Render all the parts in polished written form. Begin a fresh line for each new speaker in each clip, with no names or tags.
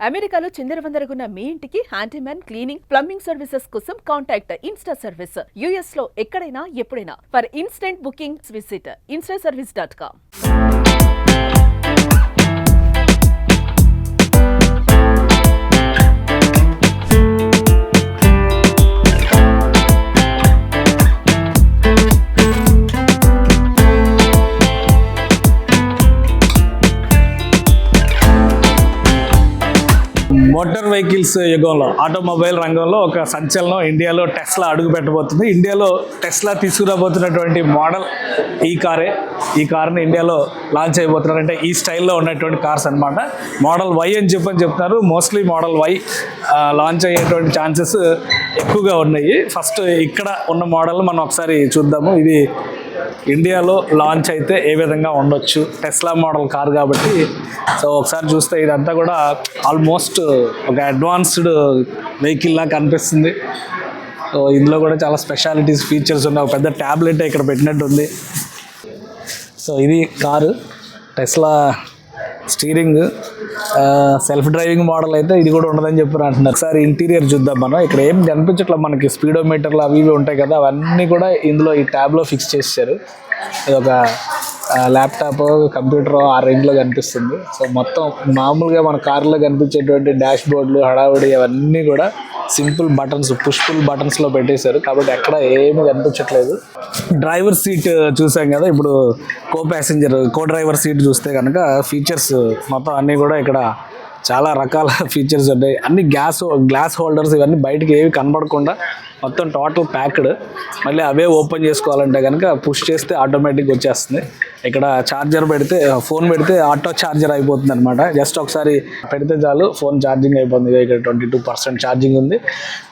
అమెరికాలో చిందరవందరగున్న మీ ఇంటికి handyman cleaning plumbing services కోసం కాంటాక్ట్ ఇన్స్టా సర్వీస్. యుఎస్ లో ఎక్కడైనా ఎప్పుడైనా. For instant booking visit instaservice.com.
Motor vehicles యుగంలో ఆటోమొబైల్ రంగంలో ఒక సంచలనం ఇండియాలో టెస్లా అడుగు పెట్టబోతుంది. ఇండియాలో టెస్లా తీసుకురాబోతున్నటువంటి మోడల్ ఈ కార్ని ఇండియాలో లాంచ్ అయిపోతున్నారు. అంటే ఈ స్టైల్లో ఉన్నటువంటి కార్స్ అనమాట. మోడల్ వై అని చెప్తున్నారు. మోస్ట్లీ మోడల్ వై లాంచ్ అయ్యేటువంటి ఛాన్సెస్ ఎక్కువగా ఉన్నాయి. ఫస్ట్ ఇక్కడ ఉన్న మోడల్ మనం ఒకసారి చూద్దాము. ఇది ఇండియాలో లాంచ్ అయితే ఏ విధంగా ఉండొచ్చు, టెస్లా మోడల్ కార్ కాబట్టి. సో ఒకసారి చూస్తే ఇదంతా కూడా ఆల్మోస్ట్ ఒక అడ్వాన్స్డ్ వెహికల్ లా కనిపిస్తుంది. సో ఇందులో కూడా చాలా స్పెషాలిటీస్ ఫీచర్స్ ఉన్నాయి. ఒక పెద్ద ట్యాబ్లెట్ ఇక్కడ పెట్టినట్టు ఉంది. సో ఇది car Tesla steering self driving model అయితే ఇది కూడా ఉండదని చెప్పి అంటున్నారు. ఒకసారి ఇంటీరియర్ చూద్దాం మనం. ఇక్కడ ఏం కనిపించట్లేదు మనకి. స్పీడోమీటర్లు అవి ఇవి ఉంటాయి కదా, అవన్నీ కూడా ఇందులో ఈ ట్యాబ్లో ఫిక్స్ చేశారు. ఇది ఒక ల్యాప్టాప్ కంప్యూటర్ ఆ రేంజ్లో కనిపిస్తుంది. సో మొత్తం మామూలుగా మన కార్లో కనిపించేటువంటి డాష్ బోర్డులు హడావుడి అవన్నీ కూడా సింపుల్ బటన్స్, పుష్ఫుల్ బటన్స్లో పెట్టేశారు కాబట్టి ఎక్కడ ఏమీ కనిపించట్లేదు. డ్రైవర్ సీట్ చూసాం కదా, ఇప్పుడు కో డ్రైవర్ సీట్ చూస్తే కనుక ఫీచర్స్ మొత్తం అన్నీ కూడా ఇక్కడ చాలా రకాల ఫీచర్స్ ఉంటాయి. అన్ని గ్లాస్ హోల్డర్స్ ఇవన్నీ బయటకి ఏవి కనబడకుండా మొత్తం టోటల్ ప్యాక్డ్. మళ్ళీ అవే ఓపెన్ చేసుకోవాలంటే కనుక పుష్ చేస్తే ఆటోమేటిక్గా వచ్చేస్తుంది. ఇక్కడ ఛార్జర్ పెడితే, ఫోన్ పెడితే ఆటో ఛార్జర్ అయిపోతుంది అనమాట. జస్ట్ ఒకసారి పెడితే చాలు ఫోన్ ఛార్జింగ్ అయిపోతుంది. ఇక్కడ 22% ఛార్జింగ్ ఉంది.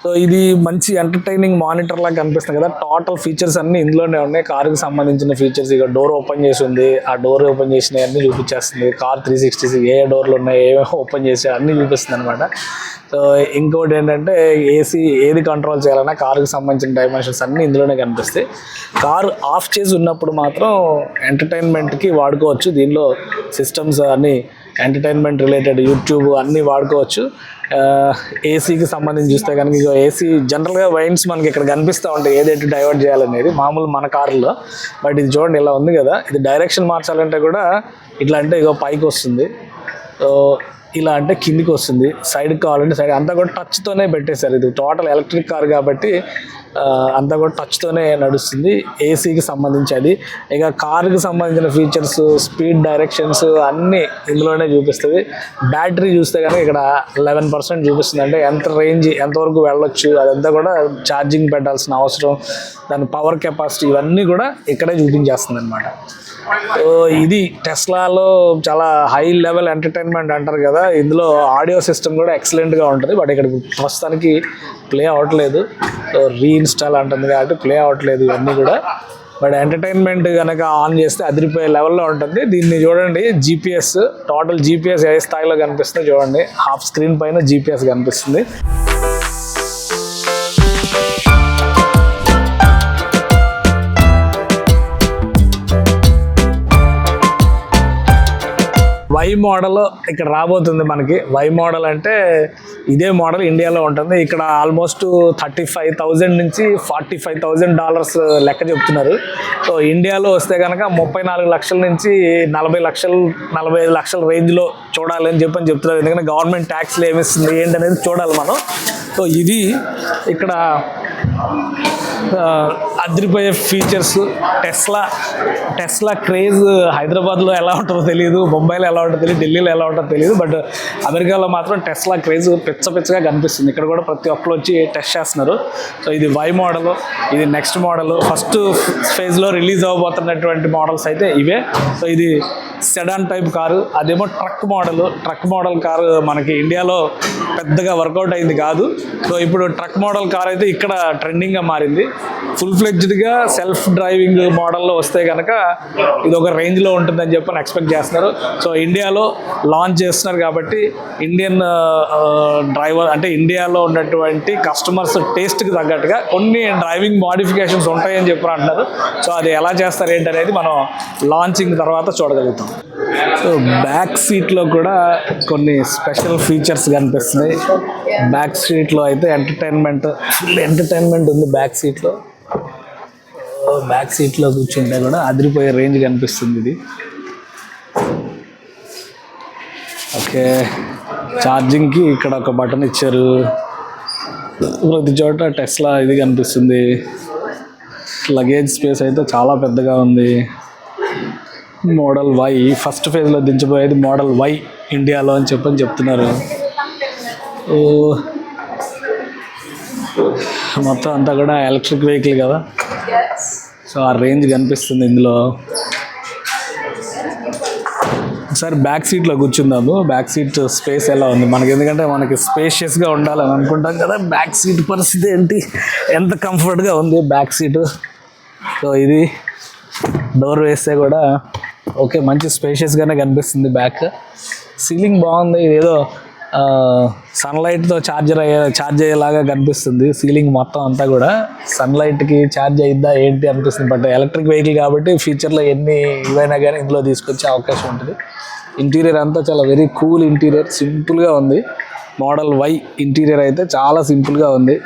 సో ఇది మంచి ఎంటర్టైనింగ్ మానిటర్ లాగా కనిపిస్తుంది కదా. టోటల్ ఫీచర్స్ అన్నీ ఇందులోనే ఉన్నాయి. కారుకి సంబంధించిన ఫీచర్స్. ఇక డోర్ ఓపెన్ చేసి ఉంది, ఆ డోర్ ఓపెన్ చేసినవి అన్నీ చూపించేస్తుంది. కార్ 360 ఏ డోర్లు ఉన్నాయి, ఏమేమి ఓపెన్ చేసి అన్నీ చూపిస్తుంది అనమాట. సో ఇంకోటి ఏంటంటే ఏసీ ఏది కంట్రోల్ చేయాలన్నా కారుకి సంబంధించిన డైమెన్షన్స్ అన్నీ ఇందులోనే కనిపిస్తాయి. కారు ఆఫ్ చేసి ఉన్నప్పుడు మాత్రం ఎంటర్టైన్మెంట్కి వాడుకోవచ్చు. దీనిలో సిస్టమ్స్ అన్నీ ఎంటర్టైన్మెంట్ రిలేటెడ్ యూట్యూబ్ అన్నీ వాడుకోవచ్చు. ఏసీకి సంబంధించి చూస్తే కనుక ఇక ఏసీ జనరల్గా వైన్స్ మనకి ఇక్కడ కనిపిస్తూ ఉంటాయి ఏదైతే డైవర్ట్ చేయాలనేది మామూలు మన కారులో. బట్ ఇది చూడండి ఇలా ఉంది కదా, ఇది డైరెక్షన్ మార్చాలంటే కూడా ఇట్లా అంటే ఇక పైకి వస్తుంది, ఇలా అంటే కిందికి వస్తుంది, సైడ్కి కావాలంటే సైడ్. అంతా కూడా టచ్తోనే పెట్టేశారు. ఇది టోటల్ ఎలక్ట్రిక్ కార్ కాబట్టి అంతా కూడా టచ్తోనే నడుస్తుంది. ఏసీకి సంబంధించి అది. ఇక కారుకి సంబంధించిన ఫీచర్స్, స్పీడ్, డైరెక్షన్స్ అన్నీ ఇందులోనే చూపిస్తుంది. బ్యాటరీ చూస్తే కనుక ఇక్కడ 11% చూపిస్తుంది. అంటే ఎంత రేంజ్, ఎంతవరకు వెళ్ళొచ్చు అదంతా కూడా ఛార్జింగ్ పెట్టాల్సిన అవసరం, దాని పవర్ కెపాసిటీ ఇవన్నీ కూడా ఇక్కడే చూపించేస్తుంది అనమాట. సో ఇది టెస్లాలో చాలా హై లెవెల్ ఎంటర్టైన్మెంట్ అంటారు కదా. ఇందులో ఆడియో సిస్టమ్ కూడా ఎక్సలెంట్గా ఉంటుంది. బట్ ఇక్కడ ప్రస్తుతానికి ప్లే అవ్వట్లేదు. సో రీఇన్స్టాల్ అంటుంది కాబట్టి ప్లే అవ్వట్లేదు ఇవన్నీ కూడా. బట్ ఎంటర్టైన్మెంట్ కనుక ఆన్ చేస్తే అదిరిపోయే లెవెల్లో ఉంటుంది. దీన్ని చూడండి, జీపీఎస్, టోటల్ జీపీఎస్ ఏ స్థాయిలో కనిపిస్తుంది చూడండి. హాఫ్ స్క్రీన్ పైన జీపీఎస్ కనిపిస్తుంది. వై మోడల్ ఇక్కడ రాబోతుంది మనకి. వై మోడల్ అంటే ఇదే మోడల్ ఇండియాలో ఉంటుంది. ఇక్కడ ఆల్మోస్ట్ $35,000 నుంచి $45,000 లెక్క చెప్తున్నారు. సో ఇండియాలో వస్తే కనుక 34 లక్షల నుంచి 40 లక్షలు 45 లక్షల రేంజ్లో చూడాలని చెప్తున్నారు. ఎందుకంటే గవర్నమెంట్ ట్యాక్స్లు ఏమిస్తుంది ఏంటనేది చూడాలి మనం. సో ఇది ఇక్కడ అదిరిపోయే ఫీచర్స్. టెస్లా క్రేజ్ హైదరాబాద్లో ఎలా ఉంటుందో తెలియదు, ముంబైలో ఎలా ఉంటుందో తెలియదు, ఢిల్లీలో ఎలా ఉంటుందో తెలియదు. బట్ అమెరికాలో మాత్రం టెస్లా క్రేజ్ పిచ్చగా కనిపిస్తుంది. ఇక్కడ కూడా ప్రతి ఒక్కరు వచ్చి టెస్ట్ చేస్తున్నారు. సో ఇది వై మోడల్, ఇది నెక్స్ట్ మోడల్. ఫస్ట్ ఫేజ్లో రిలీజ్ అవ్వబోతున్నటువంటి మోడల్స్ అయితే ఇవే. సో ఇది సెడాన్ టైప్ కారు, అదేమో ట్రక్ మోడల్ కారు మనకి ఇండియాలో పెద్దగా వర్కౌట్ అయింది కాదు. సో ఇప్పుడు ట్రక్ మోడల్ కార్ అయితే ఇక్కడ ట్రెండింగ్గా మారింది. ఫుల్ ఫ్లెడ్జ్డ్గా సెల్ఫ్ డ్రైవింగ్ మోడల్లో వస్తే కనుక ఇది ఒక రేంజ్లో ఉంటుందని చెప్పని ఎక్స్పెక్ట్ చేస్తున్నారు. సో ఇండియాలో లాంచ్ చేస్తున్నారు కాబట్టి ఇండియన్ డ్రైవర్ అంటే ఇండియాలో ఉన్నటువంటి కస్టమర్స్ టేస్ట్కి తగ్గట్టుగా కొన్ని డ్రైవింగ్ మోడిఫికేషన్స్ ఉంటాయని చెప్పి అంటున్నారు. సో అది ఎలా చేస్తారు ఏంటనేది మనం లాంచింగ్ తర్వాత చూడగలుగుతాం. సో బ్యాక్ సీట్లో కూడా కొన్ని స్పెషల్ ఫీచర్స్ కనిపిస్తున్నాయి. బ్యాక్ సీట్లో అయితే ఫుల్ ఎంటర్టైన్మెంట్ ఉంది బ్యాక్ సీట్లో. బ్యాక్ సీట్లో కూర్చుంటే కూడా అదిరిపోయే రేంజ్ కనిపిస్తుంది ఇది. ఓకే, ఛార్జింగ్కి ఇక్కడ ఒక బటన్ ఇచ్చారు. ప్రతి చోట టెస్లా ఇది కనిపిస్తుంది. లగేజ్ స్పేస్ అయితే చాలా పెద్దగా ఉంది. మోడల్ వై ఫస్ట్ ఫేజ్లో దించబోయేది మోడల్ వై ఇండియాలో అని చెప్తున్నారు. మొత్తం అంతా కూడా ఎలక్ట్రిక్ వెహికల్ కదా, సో ఆ రేంజ్ కనిపిస్తుంది ఇందులో. ఒకసారి బ్యాక్ సీట్లో కూర్చుందాము. బ్యాక్ సీట్ స్పేస్ ఎలా ఉంది మనకి, ఎందుకంటే మనకి స్పేషియస్గా ఉండాలని అనుకుంటాం కదా. బ్యాక్ సీట్ పరిస్థితి ఏంటి, ఎంత కంఫర్ట్గా ఉంది బ్యాక్ సీటు. సో ఇది డోర్ వేస్తే కూడా ఓకే, మంచి స్పేషియస్గానే కనిపిస్తుంది. బ్యాక్ సీలింగ్ బాగుంది, ఏదో సన్లైట్తో ఛార్జ్ అయ్యేలాగా కనిపిస్తుంది. సీలింగ్ మొత్తం అంతా కూడా సన్లైట్కి ఛార్జ్ అయిద్దా ఏంటి అనిపిస్తుంది. బట్ ఎలక్ట్రిక్ వెహికల్ కాబట్టి ఫ్యూచర్లో ఎన్ని ఇవైనా కానీ ఇందులో తీసుకొచ్చే అవకాశం ఉంటుంది. ఇంటీరియర్ అంతా చాలా వెరీ కూల్ ఇంటీరియర్, సింపుల్గా ఉంది. మోడల్ వై ఇంటీరియర్ అయితే చాలా సింపుల్గా ఉంది.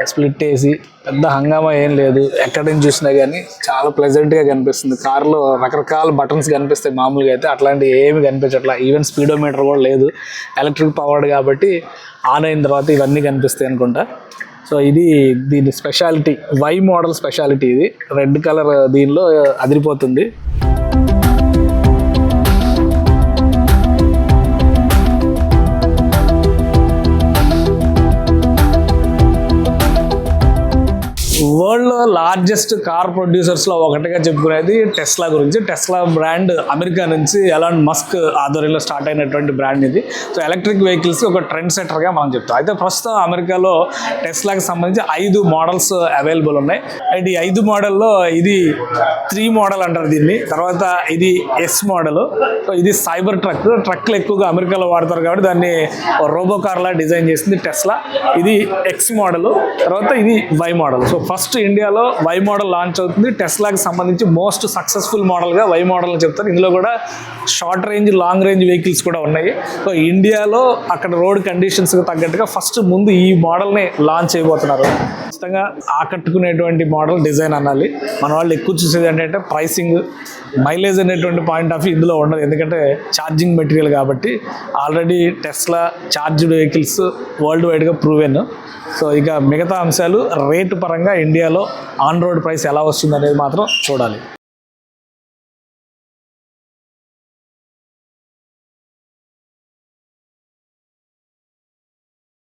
స్ప్లిట్ ఏసీ, పెద్ద హంగామా ఏం లేదు. ఎక్కడి నుంచి చూసినా కానీ చాలా ప్లెజెంట్గా కనిపిస్తుంది. కార్లో రకరకాల బటన్స్ కనిపిస్తాయి మామూలుగా అయితే, అట్లాంటివి ఏమి కనిపించట్లా. ఈవెన్ స్పీడోమీటర్ కూడా లేదు, ఎలక్ట్రిక్ పవర్డ్ కాబట్టి ఆన్ అయిన తర్వాత ఇవన్నీ కనిపిస్తాయి అనుకుంటా. సో ఇది దీని స్పెషాలిటీ, వై మోడల్ స్పెషాలిటీ ఇది. రెడ్ కలర్ దీనిలో అదిరిపోతుంది. వరల్డ్లో లార్జెస్ట్ కార్ ప్రొడ్యూసర్స్లో ఒకటిగా చెప్పుకునేది టెస్లా గురించి. టెస్లా బ్రాండ్ అమెరికా నుంచి ఎలాన్ మస్క్ ఆధ్వర్యంలో స్టార్ట్ అయినటువంటి బ్రాండ్ ఇది. సో ఎలక్ట్రిక్ వెహికల్స్ ఒక ట్రెండ్ సెటర్గా మనం చెప్తాం. అయితే ప్రస్తుతం అమెరికాలో టెస్లాకి సంబంధించి 5 మోడల్స్ అవైలబుల్ ఉన్నాయి. అండ్ ఈ 5 మోడల్లో ఇది 3 మోడల్ అంటారు దీన్ని. తర్వాత ఇది ఎస్ మోడల్. సో ఇది సైబర్ ట్రక్లు ఎక్కువగా అమెరికాలో వాడతారు కాబట్టి దాన్ని రోబో కార్లా డిజైన్ చేసింది టెస్లా. ఇది ఎక్స్ మోడల్. తర్వాత ఇది వై మోడల్. సో ఫస్ట్ ఇండియాలో వై మోడల్ లాంచ్ అవుతుంది. టెస్లాకి సంబంధించి మోస్ట్ సక్సెస్ఫుల్ మోడల్గా వై మోడల్ చెప్తారు. ఇందులో కూడా short range, long range vehicles కూడా ఉన్నాయి. సో ఇండియాలో అక్కడ రోడ్ కండిషన్స్కి తగ్గట్టుగా ఫస్ట్ ముందు ఈ మోడల్ని లాంచ్ చేయబోతున్నారు. ఖచ్చితంగా ఆకట్టుకునేటువంటి మోడల్ డిజైన్ అనాలి. మన వాళ్ళు ఎక్కువ చూసేది ఏంటంటే ప్రైసింగ్, మైలేజ్ అనేటువంటి పాయింట్ ఆఫ్ వ్యూ ఇందులో ఉండదు, ఎందుకంటే ఛార్జింగ్ మెటీరియల్ కాబట్టి. Already Tesla charged vehicles world వైడ్గా ప్రూవెన్. సో ఇక మిగతా అంశాలు రేటు పరంగా ఇండియాలో ఆన్ రోడ్ ప్రైస్ ఎలా వస్తుంది అనేది మాత్రం చూడాలి.